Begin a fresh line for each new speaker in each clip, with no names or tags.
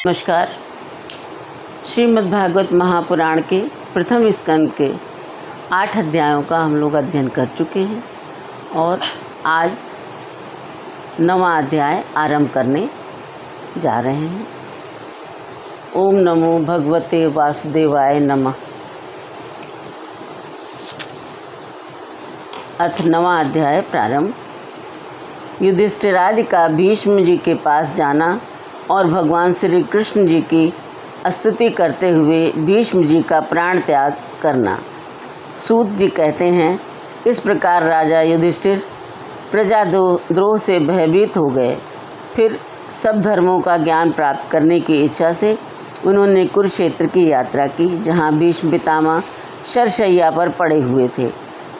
नमस्कार। श्रीमद् भागवत महापुराण के प्रथम स्कंद के 8 अध्यायों का हम लोग अध्ययन कर चुके हैं और आज 9वां अध्याय आरंभ करने जा रहे हैं। ओम नमो भगवते वासुदेवाय नमः। अथ 9वां अध्याय प्रारंभ। युधिष्ठिरादि का भीष्म जी के पास जाना और भगवान श्री कृष्ण जी की स्तुति करते हुए भीष्म जी का प्राण त्याग करना। सूत जी कहते हैं, इस प्रकार राजा युधिष्ठिर प्रजा द्रोह से भयभीत हो गए। फिर सब धर्मों का ज्ञान प्राप्त करने की इच्छा से उन्होंने कुरुक्षेत्र की यात्रा की, जहाँ भीष्म पितामह शरशैया पर पड़े हुए थे।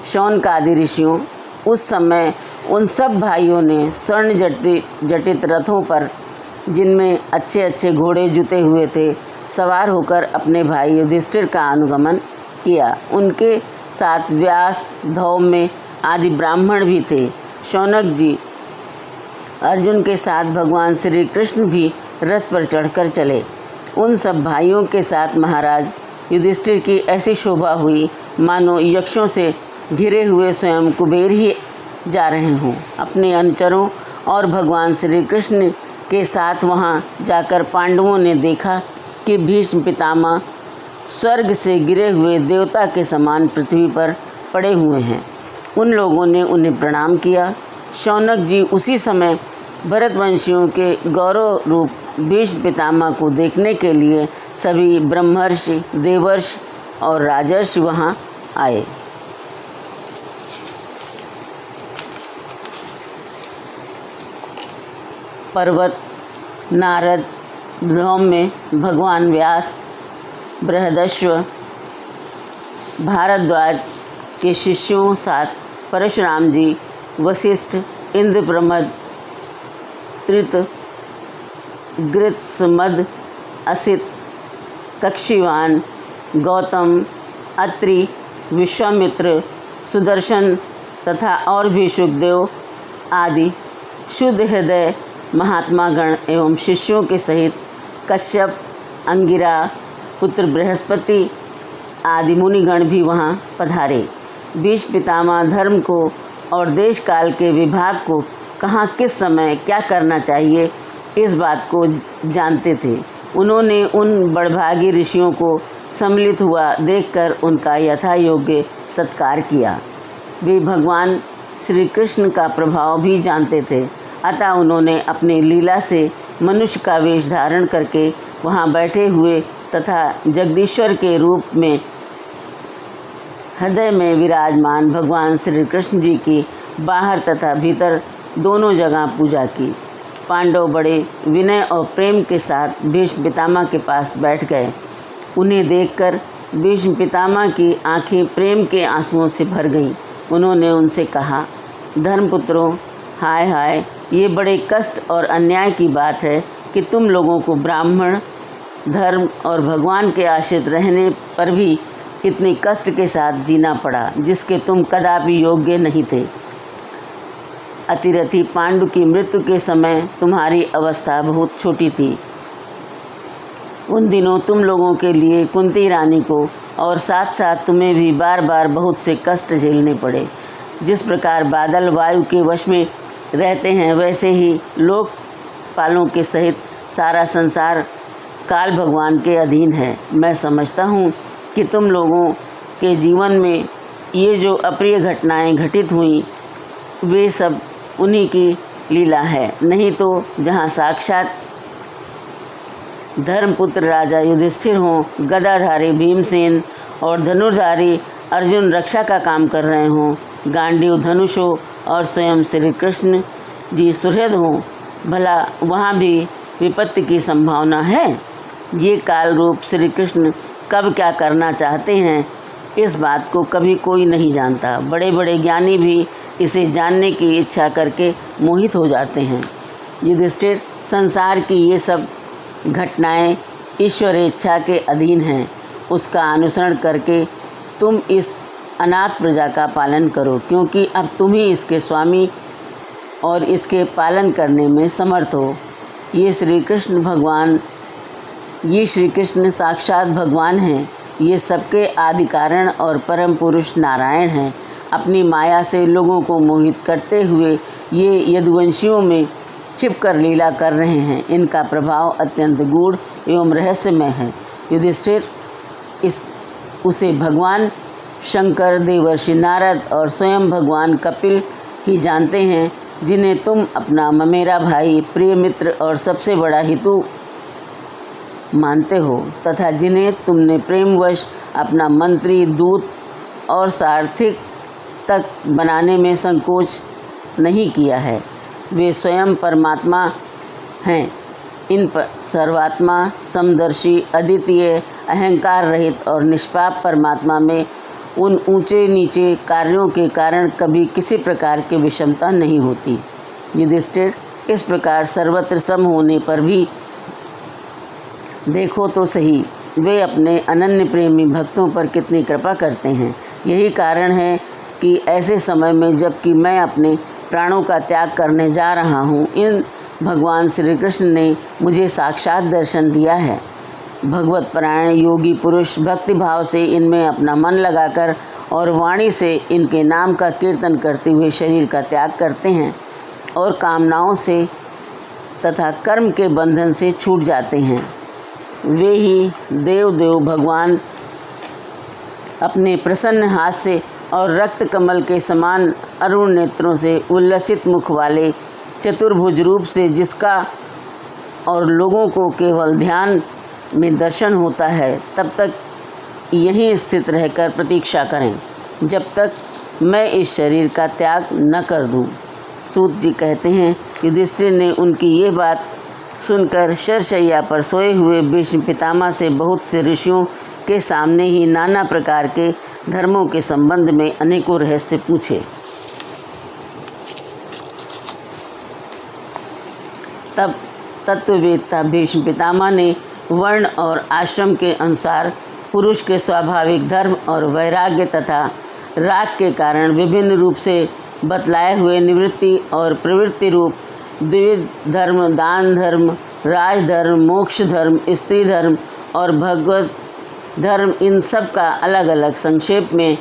शौनक आदि ऋषियों उस समय उन सब भाइयों ने स्वर्ण जटित रथों पर, जिनमें अच्छे अच्छे घोड़े जुते हुए थे, सवार होकर अपने भाई युधिष्ठिर का अनुगमन किया। उनके साथ व्यास, धौम्य आदि ब्राह्मण भी थे। शौनक जी अर्जुन के साथ भगवान श्री कृष्ण भी रथ पर चढ़कर चले। उन सब भाइयों के साथ महाराज युधिष्ठिर की ऐसी शोभा हुई मानो यक्षों से घिरे हुए स्वयं कुबेर ही जा रहे हों। अपने अनुचरों और भगवान श्री कृष्ण के साथ वहां जाकर पांडवों ने देखा कि भीष्म पितामह स्वर्ग से गिरे हुए देवता के समान पृथ्वी पर पड़े हुए हैं। उन लोगों ने उन्हें प्रणाम किया। शौनक जी उसी समय भरतवंशियों के गौरव रूप भीष्म पितामह को देखने के लिए सभी ब्रह्मर्षि, देवर्षि और राजर्षि वहां आए। पर्वत, नारद, धौम्य, भगवान व्यास, बृहदश्व, भारद्वाज के शिष्यों साथ परशुराम जी, वशिष्ठ, इंद्रप्रमद, त्रित, गृत्समद, असित, कक्षीवान, गौतम, अत्रि, विश्वामित्र, सुदर्शन तथा और भी सुखदेव आदि शुद्ध हृदय महात्मा गण एवं शिष्यों के सहित कश्यप, अंगिरा, पुत्र बृहस्पति आदि मुनिगण भी वहाँ पधारे। भीष्म पितामह धर्म को और देश काल के विभाग को कहाँ किस समय क्या करना चाहिए, इस बात को जानते थे। उन्होंने उन बड़भागी ऋषियों को सम्मिलित हुआ देखकर उनका यथा योग्य सत्कार किया। वे भगवान श्री कृष्ण का प्रभाव भी जानते थे, अतः उन्होंने अपनी लीला से मनुष्य का वेश धारण करके वहाँ बैठे हुए तथा जगदीश्वर के रूप में हृदय में विराजमान भगवान श्री कृष्ण जी की बाहर तथा भीतर दोनों जगह पूजा की। पांडव बड़े विनय और प्रेम के साथ भीष्म पितामह के पास बैठ गए। उन्हें देखकर भीष्म पितामह की आंखें प्रेम के आंसुओं से भर गईं। उन्होंने उनसे कहा, धर्मपुत्रों, हाय हाय, ये बड़े कष्ट और अन्याय की बात है कि तुम लोगों को ब्राह्मण धर्म और भगवान के आश्रित रहने पर भी कितने कष्ट के साथ जीना पड़ा, जिसके तुम कदापि योग्य नहीं थे। अतिरथी पांडु की मृत्यु के समय तुम्हारी अवस्था बहुत छोटी थी। उन दिनों तुम लोगों के लिए कुंती रानी को और साथ साथ तुम्हें भी बार बार बहुत से कष्ट झेलने पड़े। जिस प्रकार बादल वायु के वश में रहते हैं, वैसे ही लोकपालों के सहित सारा संसार काल भगवान के अधीन है। मैं समझता हूँ कि तुम लोगों के जीवन में ये जो अप्रिय घटनाएं घटित हुई, वे सब उन्हीं की लीला है। नहीं तो जहाँ साक्षात धर्मपुत्र राजा युधिष्ठिर हों, गदाधारी भीमसेन और धनुर्धारी अर्जुन रक्षा का काम कर रहे हों, गांडीव धनुष हो और स्वयं श्री कृष्ण जी सुहृद हों, भला वहाँ भी विपत्ति की संभावना है। ये काल रूप श्री कृष्ण कब क्या करना चाहते हैं, इस बात को कभी कोई नहीं जानता। बड़े बड़े ज्ञानी भी इसे जानने की इच्छा करके मोहित हो जाते हैं। युधिष्ठिर, संसार की ये सब घटनाएं ईश्वर इच्छा के अधीन हैं। उसका अनुसरण करके तुम इस अनाथ प्रजा का पालन करो, क्योंकि अब तुम ही इसके स्वामी और इसके पालन करने में समर्थ हो। ये श्री कृष्ण भगवान ये श्री कृष्ण साक्षात भगवान हैं। ये सबके आदि कारण और परम पुरुष नारायण हैं। अपनी माया से लोगों को मोहित करते हुए ये यदुवंशियों में छिपकर लीला कर रहे हैं। इनका प्रभाव अत्यंत गूढ़ एवं रहस्यमय है। युधिष्ठिर, उसे भगवान शंकर, देवर्षि नारद और स्वयं भगवान कपिल ही जानते हैं, जिन्हें तुम अपना ममेरा भाई, प्रिय मित्र और सबसे बड़ा हितु मानते हो, तथा जिन्हें तुमने प्रेमवश अपना मंत्री, दूत और सारथिक तक बनाने में संकोच नहीं किया है। वे स्वयं परमात्मा हैं। इन सर्वात्मा, समदर्शी, अद्वितीय, अहंकार रहित और निष्पाप परमात्मा में उन ऊंचे नीचे कार्यों के कारण कभी किसी प्रकार की विषमता नहीं होती। युधिष्ठिर, इस प्रकार सर्वत्र सम होने पर भी देखो तो सही, वे अपने अनन्य प्रेमी भक्तों पर कितनी कृपा करते हैं। यही कारण है कि ऐसे समय में जबकि मैं अपने प्राणों का त्याग करने जा रहा हूँ, इन भगवान श्री कृष्ण ने मुझे साक्षात दर्शन दिया है। भगवत परायण योगी पुरुष भक्ति भाव से इनमें अपना मन लगाकर और वाणी से इनके नाम का कीर्तन करते हुए शरीर का त्याग करते हैं और कामनाओं से तथा कर्म के बंधन से छूट जाते हैं। वे ही देव भगवान अपने प्रसन्न हाथ से और रक्त कमल के समान अरुण नेत्रों से, उल्लसित मुख वाले चतुर्भुज रूप से, जिसका और लोगों को केवल ध्यान में दर्शन होता है, तब तक यहीं स्थित रहकर प्रतीक्षा करें जब तक मैं इस शरीर का त्याग न कर दूं। सूत जी कहते हैं, युधिष्ठिर ने उनकी ये बात सुनकर शरशैया पर सोए हुए भीष्म पितामह से बहुत से ऋषियों के सामने ही नाना प्रकार के धर्मों के संबंध में अनेकों रहस्य पूछे। तब तत्ववेत्ता भीष्म पितामह ने वर्ण और आश्रम के अनुसार पुरुष के स्वाभाविक धर्म और वैराग्य तथा राग के कारण विभिन्न रूप से बतलाए हुए निवृत्ति और प्रवृत्ति रूप द्विविध धर्म, दान धर्म, राजधर्म, मोक्ष धर्म, स्त्री धर्म और भगवत धर्म, इन सब का अलग अलग संक्षेप में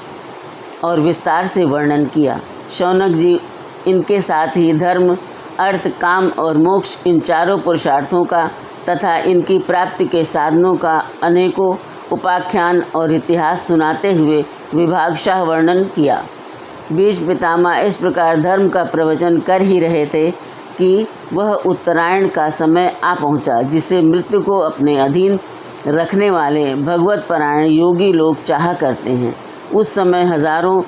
और विस्तार से वर्णन किया। शौनक जी इनके साथ ही धर्म, अर्थ, काम और मोक्ष, इन चारों पुरुषार्थों का तथा इनकी प्राप्ति के साधनों का अनेकों उपाख्यान और इतिहास सुनाते हुए विभागशाह वर्णन किया। भीष्म पितामह इस प्रकार धर्म का प्रवचन कर ही रहे थे कि वह उत्तरायण का समय आ पहुंचा, जिसे मृत्यु को अपने अधीन रखने वाले भगवत परायण योगी लोग चाहा करते हैं। उस समय हजारों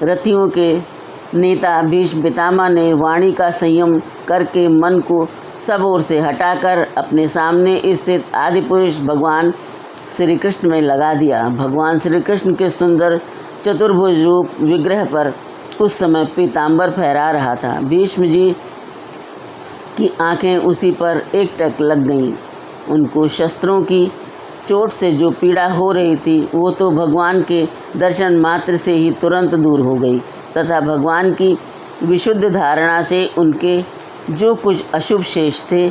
रथियों के नेता भीष्म पितामह ने वाणी का संयम करके मन को सब ओर से हटाकर अपने सामने स्थित आदि पुरुष भगवान श्री कृष्ण में लगा दिया। भगवान श्री कृष्ण के सुंदर चतुर्भुज रूप विग्रह पर उस समय पीताम्बर फहरा रहा था। भीष्म जी की आंखें उसी पर एकटक लग गईं। उनको शस्त्रों की चोट से जो पीड़ा हो रही थी, वो तो भगवान के दर्शन मात्र से ही तुरंत दूर हो गई तथा भगवान की विशुद्ध धारणा से उनके जो कुछ अशुभ शेष थे,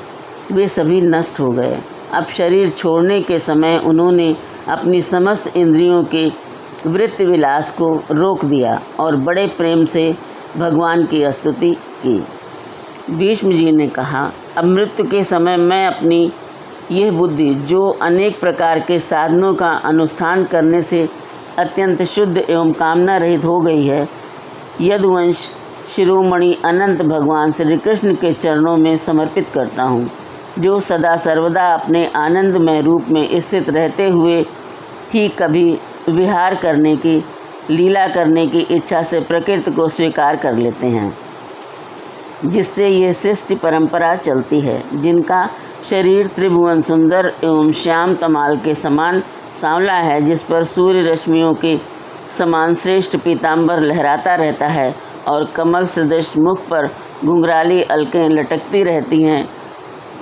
वे सभी नष्ट हो गए। अब शरीर छोड़ने के समय उन्होंने अपनी समस्त इंद्रियों के वृत्ति विलास को रोक दिया और बड़े प्रेम से भगवान की स्तुति की। भीष्म जी ने कहा, अब मृत्यु के समय मैं अपनी यह बुद्धि, जो अनेक प्रकार के साधनों का अनुष्ठान करने से अत्यंत शुद्ध एवं कामना रहित हो गई है, यदुवंश शिरोमणि अनंत भगवान श्री कृष्ण के चरणों में समर्पित करता हूँ, जो सदा सर्वदा अपने आनंदमय रूप में स्थित रहते हुए ही कभी विहार करने की, लीला करने की इच्छा से प्रकृति को स्वीकार कर लेते हैं, जिससे ये सृष्टि परंपरा चलती है, जिनका शरीर त्रिभुवन सुंदर एवं श्याम तमाल के समान सांवला है, जिस पर सूर्य रश्मियों के समान श्रेष्ठ पीताम्बर लहराता रहता है और कमल सदृश मुख पर घुंघराली अलकें लटकती रहती हैं,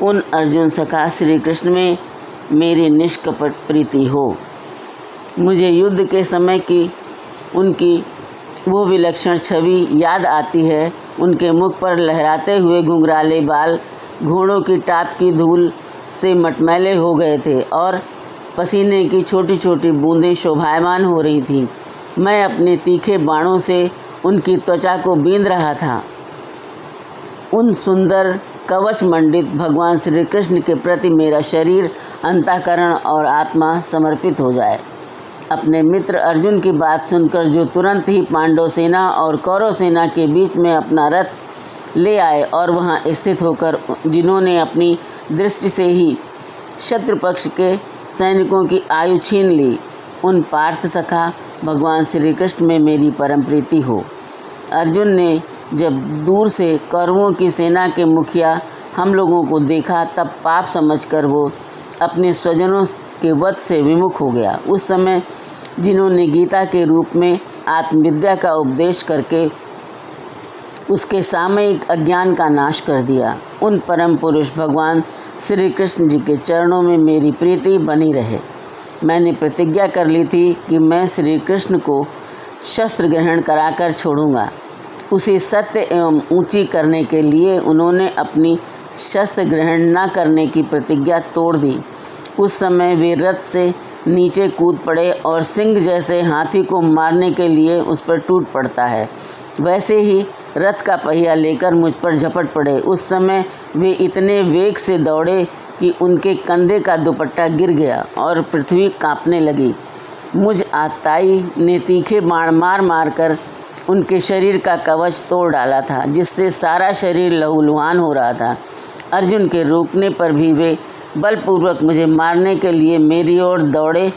उन अर्जुन सखा श्री कृष्ण में मेरी निष्कपट प्रीति हो। मुझे युद्ध के समय की उनकी वो विलक्षण छवि याद आती है। उनके मुख पर लहराते हुए घुंघराले बाल, घोड़ों की टाप की धूल से मटमैले हो गए थे और पसीने की छोटी छोटी बूंदें शोभायमान हो रही थीं। मैं अपने तीखे बाणों से उनकी त्वचा को बींध रहा था। उन सुंदर कवच मंडित भगवान श्री कृष्ण के प्रति मेरा शरीर, अंतःकरण और आत्मा समर्पित हो जाए। अपने मित्र अर्जुन की बात सुनकर जो तुरंत ही पांडव सेना और कौरव सेना के बीच में अपना रथ ले आए और वहां स्थित होकर जिन्होंने अपनी दृष्टि से ही शत्रु पक्ष के सैनिकों की आयु छीन ली, उन पार्थ सखा भगवान श्री कृष्ण में मेरी परम प्रीति हो। अर्जुन ने जब दूर से कौरवों की सेना के मुखिया हम लोगों को देखा, तब पाप समझकर वो अपने स्वजनों के वध से विमुख हो गया। उस समय जिन्होंने गीता के रूप में आत्मविद्या का उपदेश करके उसके सामयिक अज्ञान का नाश कर दिया, उन परम पुरुष भगवान श्री कृष्ण जी के चरणों में मेरी प्रीति बनी रहे। मैंने प्रतिज्ञा कर ली थी कि मैं श्री कृष्ण को शस्त्र ग्रहण कराकर छोड़ूंगा। उसे सत्य एवं ऊंची करने के लिए उन्होंने अपनी शस्त्र ग्रहण न करने की प्रतिज्ञा तोड़ दी। उस समय वे रथ से नीचे कूद पड़े और सिंह जैसे हाथी को मारने के लिए उस पर टूट पड़ता है, वैसे ही रथ का पहिया लेकर मुझ पर झपट पड़े। उस समय वे इतने वेग से दौड़े कि उनके कंधे का दुपट्टा गिर गया और पृथ्वी कांपने लगी। मुझ आताई ने तीखे बाण मार मार कर उनके शरीर का कवच तोड़ डाला था, जिससे सारा शरीर लहूलुहान हो रहा था। अर्जुन के रोकने पर भी वे बलपूर्वक मुझे मारने के लिए मेरी ओर दौड़े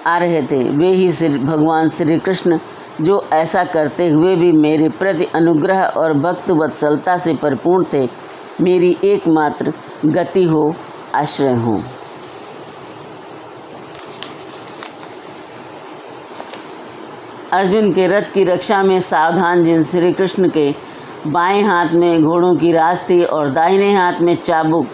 आ रहे थे। वे ही भगवान श्री कृष्ण जो ऐसा करते हुए भी मेरे प्रति अनुग्रह और भक्त वत्सलता से परिपूर्ण थे, मेरी एकमात्र गति हो, आश्रय हो। अर्जुन के रथ की रक्षा में सावधान जिन श्री कृष्ण के बाएं हाथ में घोड़ों की रास थी और दाहिने हाथ में चाबुक,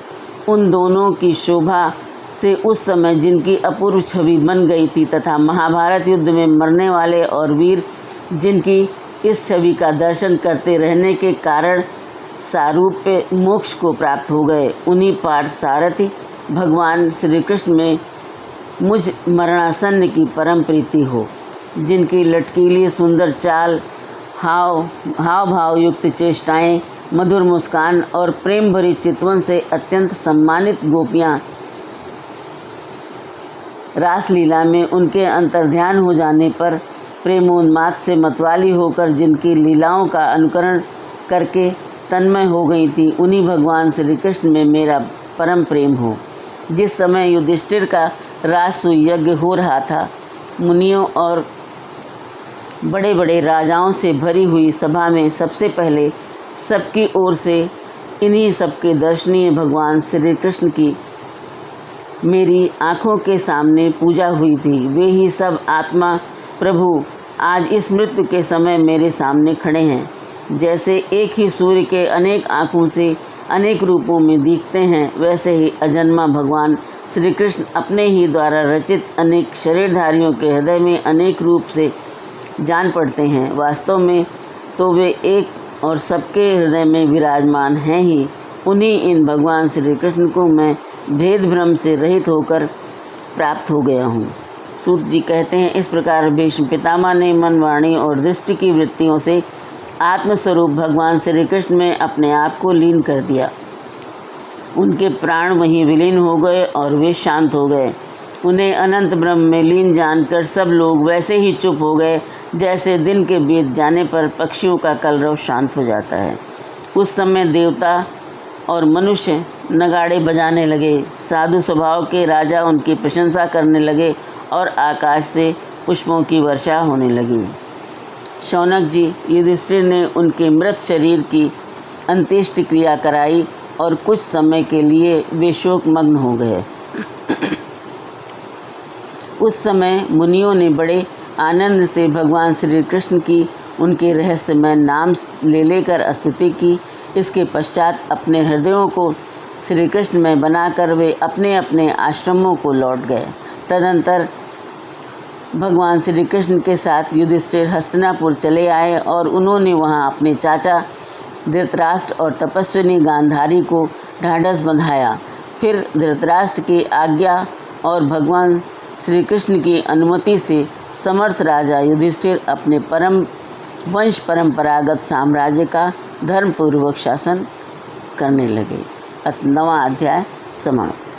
उन दोनों की शोभा से उस समय जिनकी अपूर्व छवि बन गई थी तथा महाभारत युद्ध में मरने वाले और वीर जिनकी इस छवि का दर्शन करते रहने के कारण सारूप्य मोक्ष को प्राप्त हो गए, उन्हीं पार्थ सारथी भगवान श्री कृष्ण में मुझ मरणासन्न की परम प्रीति हो। जिनकी लटकीली सुंदर चाल, हाव भाव युक्त चेष्टाएं, मधुर मुस्कान और प्रेम भरी चितवन से अत्यंत सम्मानित गोपियां रासलीला में उनके अंतर्ध्यान हो जाने पर प्रेमोन्माद से मतवाली होकर जिनकी लीलाओं का अनुकरण करके तन्मय हो गई थी, उन्हीं भगवान श्री कृष्ण में मेरा परम प्रेम हो। जिस समय युधिष्ठिर का राजसूय यज्ञ हो रहा था, मुनियों और बड़े बड़े राजाओं से भरी हुई सभा में सबसे पहले सबकी ओर से इन्हीं सबके दर्शनीय भगवान श्री कृष्ण की मेरी आँखों के सामने पूजा हुई थी। वे ही सब आत्मा प्रभु आज इस मृत्यु के समय मेरे सामने खड़े हैं। जैसे एक ही सूर्य के अनेक आँखों से अनेक रूपों में दिखते हैं, वैसे ही अजन्मा भगवान श्री कृष्ण अपने ही द्वारा रचित अनेक शरीरधारियों के हृदय में अनेक रूप से जान पड़ते हैं। वास्तव में तो वे एक और सबके हृदय में विराजमान हैं ही। उन्हीं इन भगवान श्री कृष्ण को मैं भेद भ्रम से रहित होकर प्राप्त हो गया हूँ। सूत जी कहते हैं, इस प्रकार भीष्म पितामह ने मन, वाणी और दृष्टि की वृत्तियों से आत्मस्वरूप भगवान श्री कृष्ण में अपने आप को लीन कर दिया। उनके प्राण वहीं विलीन हो गए और वे शांत हो गए। उन्हें अनंत ब्रह्म में लीन जानकर सब लोग वैसे ही चुप हो गए जैसे दिन के बीत जाने पर पक्षियों का कलरव शांत हो जाता है। उस समय देवता और मनुष्य नगाड़े बजाने लगे। साधु स्वभाव के राजा उनकी प्रशंसा करने लगे और आकाश से पुष्पों की वर्षा होने लगी। शौनक जी, युधिष्ठिर ने उनके मृत शरीर की अंत्येष्टि क्रिया कराई और कुछ समय के लिए वे शोकमग्न हो गए। उस समय मुनियों ने बड़े आनंद से भगवान श्री कृष्ण की उनके रहस्यमय नाम ले लेकर स्तुति की। इसके पश्चात अपने हृदयों को श्री कृष्ण में बनाकर वे अपने अपने आश्रमों को लौट गए। तदंतर भगवान श्री कृष्ण के साथ युधिष्ठिर हस्तिनापुर चले आए और उन्होंने वहां अपने चाचा धृतराष्ट्र और तपस्विनी गांधारी को ढाढ़स बंधाया। फिर धृतराष्ट्र की आज्ञा और भगवान श्री कृष्ण की अनुमति से समर्थ राजा युधिष्ठिर अपने वंश परंपरागत साम्राज्य का धर्मपूर्वक शासन करने लगे। 9वां अध्याय समाप्त।